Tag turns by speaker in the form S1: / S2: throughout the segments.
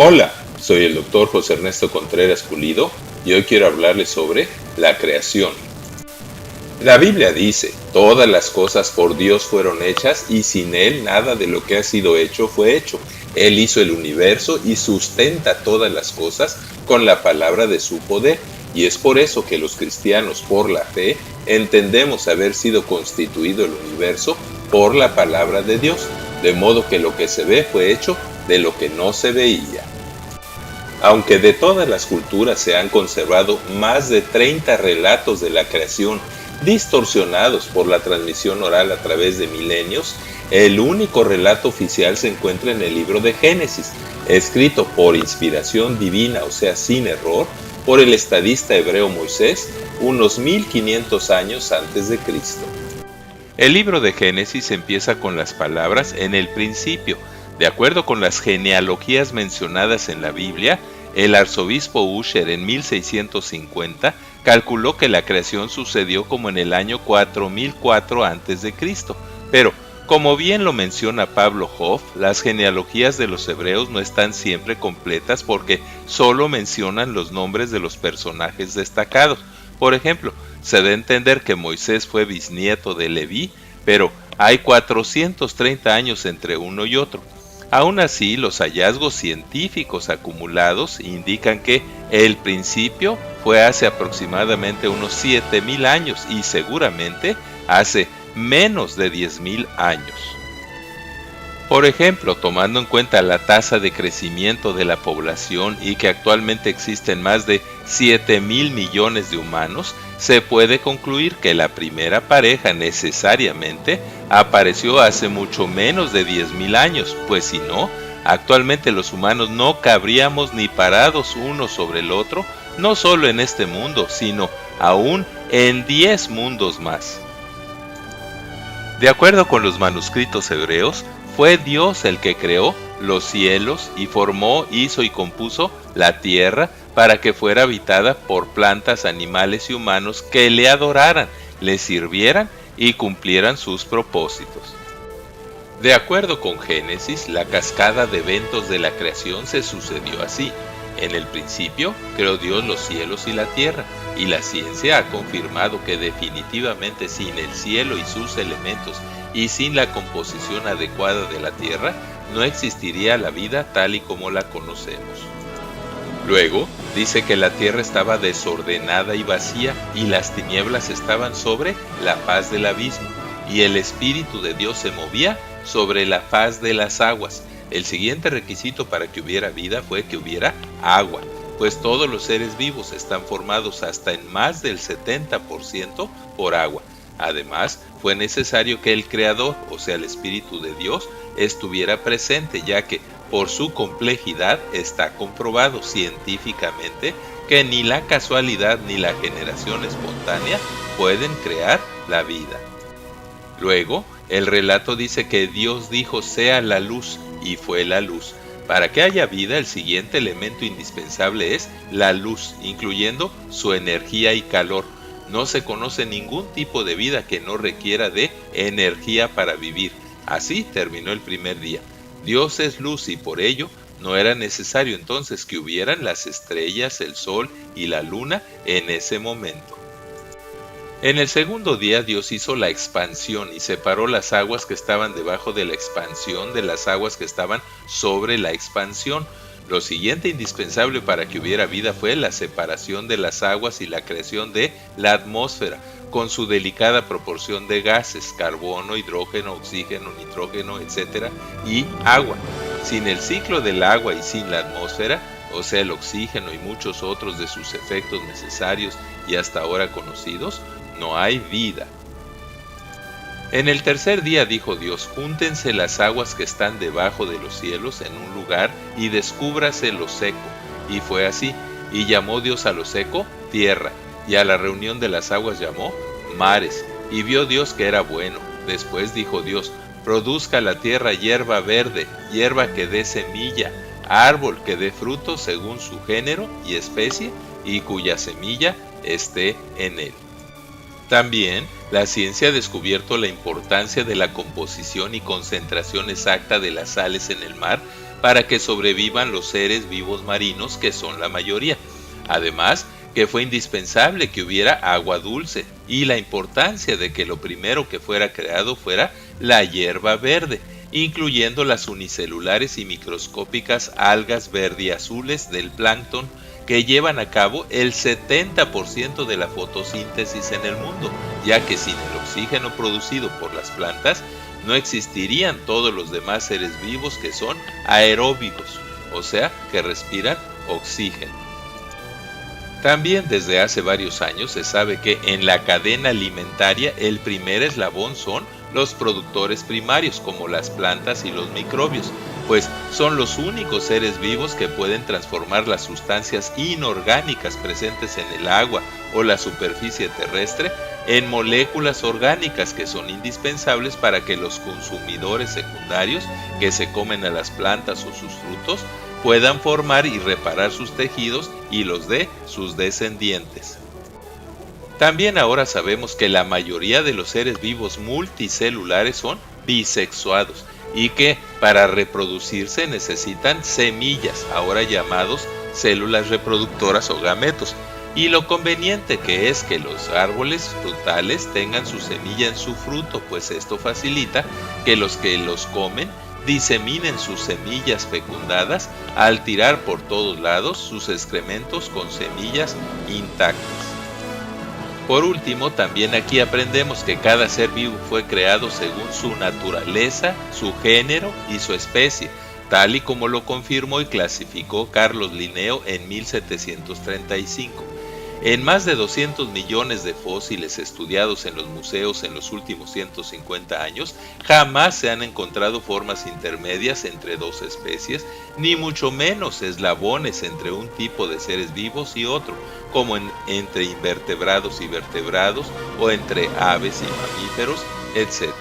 S1: Hola, soy el doctor José Ernesto Contreras Pulido y hoy quiero hablarles sobre la creación. La Biblia dice, todas las cosas por Dios fueron hechas y sin Él nada de lo que ha sido hecho fue hecho. Él hizo el universo y sustenta todas las cosas con la palabra de su poder. Y es por eso que los cristianos, por la fe, entendemos haber sido constituido el universo por la palabra de Dios, de modo que lo que se ve fue hecho de lo que no se veía. Aunque de todas las culturas se han conservado más de 30 relatos de la creación distorsionados por la transmisión oral a través de milenios, el único relato oficial se encuentra en el libro de Génesis, escrito por inspiración divina, o sea, sin error, por el estadista hebreo Moisés, unos 1500 años antes de Cristo. El libro de Génesis empieza con las palabras "en el principio". De acuerdo con las genealogías mencionadas en la Biblia, el arzobispo Ussher en 1650 calculó que la creación sucedió como en el año 4004 a.C. Pero, como bien lo menciona Pablo Hoff, las genealogías de los hebreos no están siempre completas porque solo mencionan los nombres de los personajes destacados. Por ejemplo, se da a entender que Moisés fue bisnieto de Leví, pero hay 430 años entre uno y otro. Aún así, los hallazgos científicos acumulados indican que el principio fue hace aproximadamente unos 7000 años y seguramente hace menos de 10,000 años. Por ejemplo, tomando en cuenta la tasa de crecimiento de la población y que actualmente existen más de 7,000 millones de humanos, se puede concluir que la primera pareja necesariamente apareció hace mucho menos de 10,000 años, pues si no, actualmente los humanos no cabríamos ni parados uno sobre el otro, no solo en este mundo, sino aún en 10 mundos más. De acuerdo con los manuscritos hebreos, fue Dios el que creó los cielos y formó, hizo y compuso la tierra para que fuera habitada por plantas, animales y humanos que le adoraran, le sirvieran y cumplieran sus propósitos. De acuerdo con Génesis, la cascada de eventos de la creación se sucedió así. En el principio creó Dios los cielos y la tierra, y la ciencia ha confirmado que definitivamente sin el cielo y sus elementos y sin la composición adecuada de la tierra, no existiría la vida tal y como la conocemos. Luego, dice que la tierra estaba desordenada y vacía, y las tinieblas estaban sobre la faz del abismo, y el Espíritu de Dios se movía sobre la faz de las aguas. El siguiente requisito para que hubiera vida fue que hubiera agua, pues todos los seres vivos están formados hasta en más del 70% por agua. Además, fue necesario que el Creador, o sea el Espíritu de Dios, estuviera presente, ya que por su complejidad está comprobado científicamente que ni la casualidad ni la generación espontánea pueden crear la vida. Luego, el relato dice que Dios dijo sea la luz y fue la luz. Para que haya vida, el siguiente elemento indispensable es la luz, incluyendo su energía y calor. No se conoce ningún tipo de vida que no requiera de energía para vivir. Así terminó el primer día. Dios es luz y por ello no era necesario entonces que hubieran las estrellas, el sol y la luna en ese momento. En el segundo día Dios hizo la expansión y separó las aguas que estaban debajo de la expansión de las aguas que estaban sobre la expansión. Lo siguiente indispensable para que hubiera vida fue la separación de las aguas y la creación de la atmósfera, con su delicada proporción de gases, carbono, hidrógeno, oxígeno, nitrógeno, etc. y agua. Sin el ciclo del agua y sin la atmósfera, o sea el oxígeno y muchos otros de sus efectos necesarios y hasta ahora conocidos, no hay vida. En el tercer día dijo Dios, júntense las aguas que están debajo de los cielos en un lugar y descúbrase lo seco. Y fue así, y llamó Dios a lo seco tierra, y a la reunión de las aguas llamó mares. Y vio Dios que era bueno. Después dijo Dios, produzca la tierra hierba verde, hierba que dé semilla, árbol que dé fruto según su género y especie, y cuya semilla esté en él. También, la ciencia ha descubierto la importancia de la composición y concentración exacta de las sales en el mar para que sobrevivan los seres vivos marinos, que son la mayoría. Además, que fue indispensable que hubiera agua dulce, y la importancia de que lo primero que fuera creado fuera la hierba verde, incluyendo las unicelulares y microscópicas algas verde y azules del plancton, que llevan a cabo el 70% de la fotosíntesis en el mundo, ya que sin el oxígeno producido por las plantas, no existirían todos los demás seres vivos que son aeróbicos, o sea, que respiran oxígeno. También desde hace varios años se sabe que en la cadena alimentaria el primer eslabón son los productores primarios, como las plantas y los microbios, pues son los únicos seres vivos que pueden transformar las sustancias inorgánicas presentes en el agua o la superficie terrestre en moléculas orgánicas que son indispensables para que los consumidores secundarios que se comen a las plantas o sus frutos puedan formar y reparar sus tejidos y los de sus descendientes. También ahora sabemos que la mayoría de los seres vivos multicelulares son bisexuados y que para reproducirse necesitan semillas, ahora llamados células reproductoras o gametos, y lo conveniente que es que los árboles frutales tengan su semilla en su fruto, pues esto facilita que los comen diseminen sus semillas fecundadas al tirar por todos lados sus excrementos con semillas intactas. Por último, también aquí aprendemos que cada ser vivo fue creado según su naturaleza, su género y su especie, tal y como lo confirmó y clasificó Carlos Linneo en 1735. En más de 200 millones de fósiles estudiados en los museos en los últimos 150 años, jamás se han encontrado formas intermedias entre dos especies, ni mucho menos eslabones entre un tipo de seres vivos y otro, como entre invertebrados y vertebrados, o entre aves y mamíferos, etc.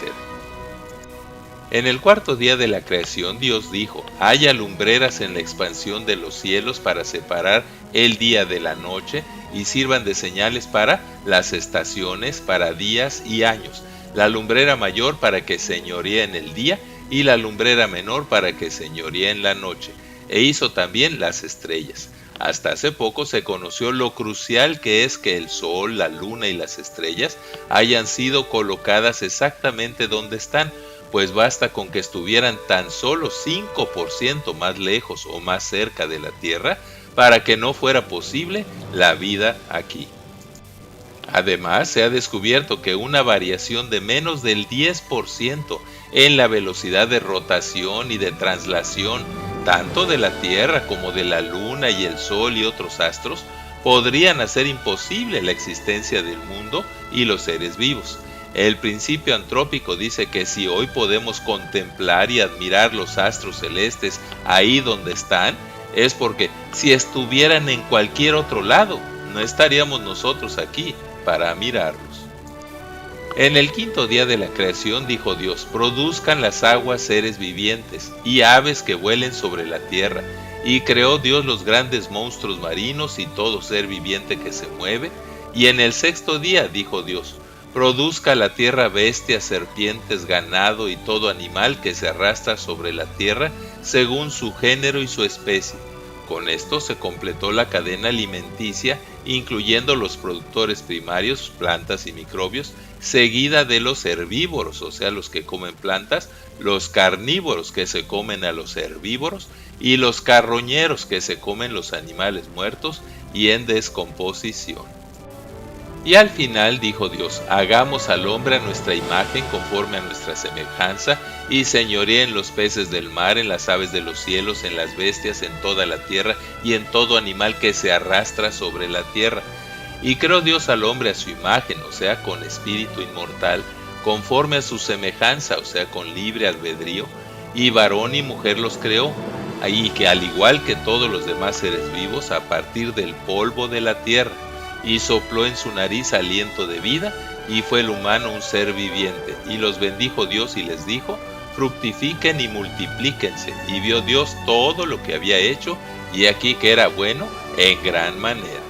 S1: En el cuarto día de la creación, Dios dijo: haya lumbreras en la expansión de los cielos para separar el día de la noche, y sirvan de señales para las estaciones, para días y años, la lumbrera mayor para que señoríe en el día, y la lumbrera menor para que señoríe en la noche. E hizo también las estrellas. Hasta hace poco se conoció lo crucial que es que el sol, la luna y las estrellas hayan sido colocadas exactamente donde están, pues basta con que estuvieran tan solo 5% más lejos o más cerca de la Tierra para que no fuera posible la vida aquí. Además, se ha descubierto que una variación de menos del 10% en la velocidad de rotación y de traslación, tanto de la Tierra como de la Luna y el Sol y otros astros, podrían hacer imposible la existencia del mundo y los seres vivos. El principio antrópico dice que si hoy podemos contemplar y admirar los astros celestes ahí donde están, es porque si estuvieran en cualquier otro lado, no estaríamos nosotros aquí para mirarlos. En el quinto día de la creación dijo Dios: produzcan las aguas seres vivientes y aves que vuelen sobre la tierra. Y creó Dios los grandes monstruos marinos y todo ser viviente que se mueve. Y en el sexto día dijo Dios: produzca la tierra bestias, serpientes, ganado y todo animal que se arrastra sobre la tierra según su género y su especie. Con esto se completó la cadena alimenticia, incluyendo los productores primarios, plantas y microbios, seguida de los herbívoros, o sea, los que comen plantas, los carnívoros, que se comen a los herbívoros, y los carroñeros, que se comen los animales muertos y en descomposición. Y al final dijo Dios: hagamos al hombre a nuestra imagen, conforme a nuestra semejanza, y señoree en los peces del mar, en las aves de los cielos, en las bestias, en toda la tierra, y en todo animal que se arrastra sobre la tierra. Y creó Dios al hombre a su imagen, o sea, con espíritu inmortal, conforme a su semejanza, o sea, con libre albedrío, y varón y mujer los creó, y que al igual que todos los demás seres vivos, a partir del polvo de la tierra, y sopló en su nariz aliento de vida, y fue el humano un ser viviente. Y los bendijo Dios y les dijo: fructifiquen y multiplíquense. Y vio Dios todo lo que había hecho, y aquí que era bueno en gran manera.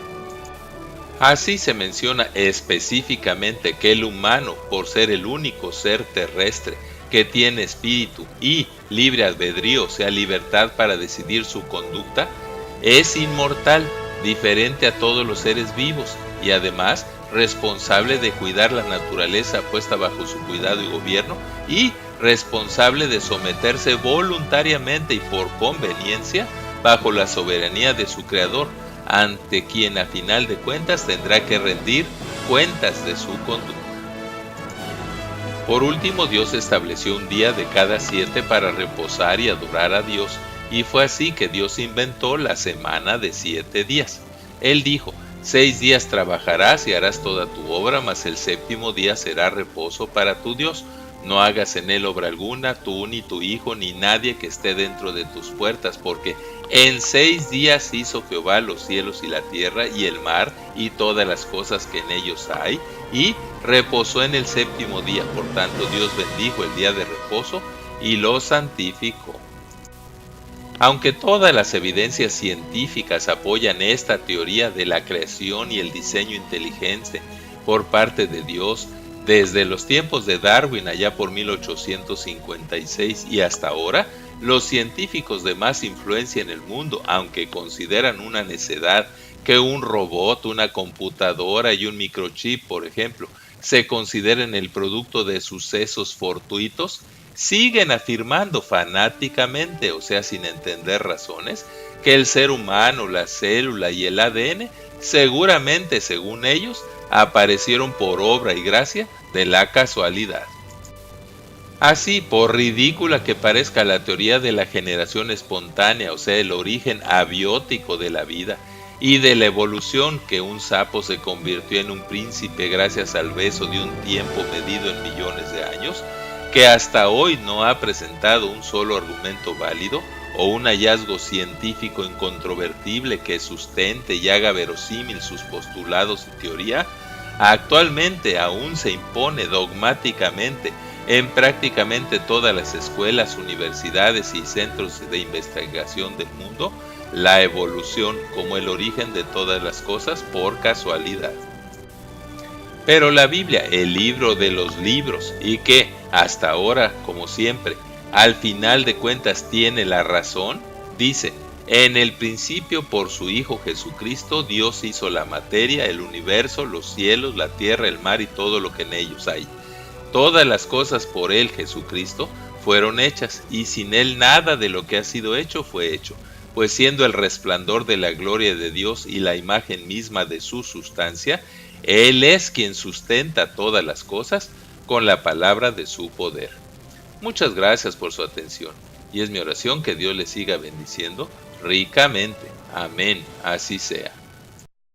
S1: Así se menciona específicamente que el humano, por ser el único ser terrestre que tiene espíritu y libre albedrío, o sea, libertad para decidir su conducta, es inmortal, diferente a todos los seres vivos y además responsable de cuidar la naturaleza puesta bajo su cuidado y gobierno y responsable de someterse voluntariamente y por conveniencia bajo la soberanía de su creador, ante quien a final de cuentas tendrá que rendir cuentas de su conducta. Por último, Dios estableció un día de cada 7 para reposar y adorar a Dios, y fue así que Dios inventó la semana de 7 días. Él dijo: 6 días trabajarás y harás toda tu obra, mas el 7º día será reposo para tu Dios. No hagas en él obra alguna, tú ni tu hijo, ni nadie que esté dentro de tus puertas, porque en 6 días hizo Jehová los cielos y la tierra y el mar y todas las cosas que en ellos hay, y reposó en el 7º día. Por tanto, Dios bendijo el día de reposo y lo santificó. Aunque todas las evidencias científicas apoyan esta teoría de la creación y el diseño inteligente por parte de Dios, desde los tiempos de Darwin allá por 1856 y hasta ahora, los científicos de más influencia en el mundo, aunque consideran una necedad que un robot, una computadora y un microchip, por ejemplo, se consideren el producto de sucesos fortuitos, siguen afirmando fanáticamente, o sea, sin entender razones, que el ser humano, la célula y el ADN, seguramente, según ellos, aparecieron por obra y gracia de la casualidad. Así, por ridícula que parezca la teoría de la generación espontánea, o sea, el origen abiótico de la vida, y de la evolución, que un sapo se convirtió en un príncipe gracias al beso de un tiempo medido en millones de años, que hasta hoy no ha presentado un solo argumento válido o un hallazgo científico incontrovertible que sustente y haga verosímil sus postulados y teoría, actualmente aún se impone dogmáticamente en prácticamente todas las escuelas, universidades y centros de investigación del mundo, la evolución como el origen de todas las cosas por casualidad. Pero la Biblia, el libro de los libros, y que hasta ahora, como siempre, al final de cuentas tiene la razón, dice: en el principio, por su Hijo Jesucristo, Dios hizo la materia, el universo, los cielos, la tierra, el mar y todo lo que en ellos hay. Todas las cosas por él, Jesucristo, fueron hechas, y sin él nada de lo que ha sido hecho fue hecho, pues siendo el resplandor de la gloria de Dios y la imagen misma de su sustancia, él es quien sustenta todas las cosas con la palabra de su poder. Muchas gracias por su atención, y es mi oración que Dios les siga bendiciendo ricamente. Amén, así sea.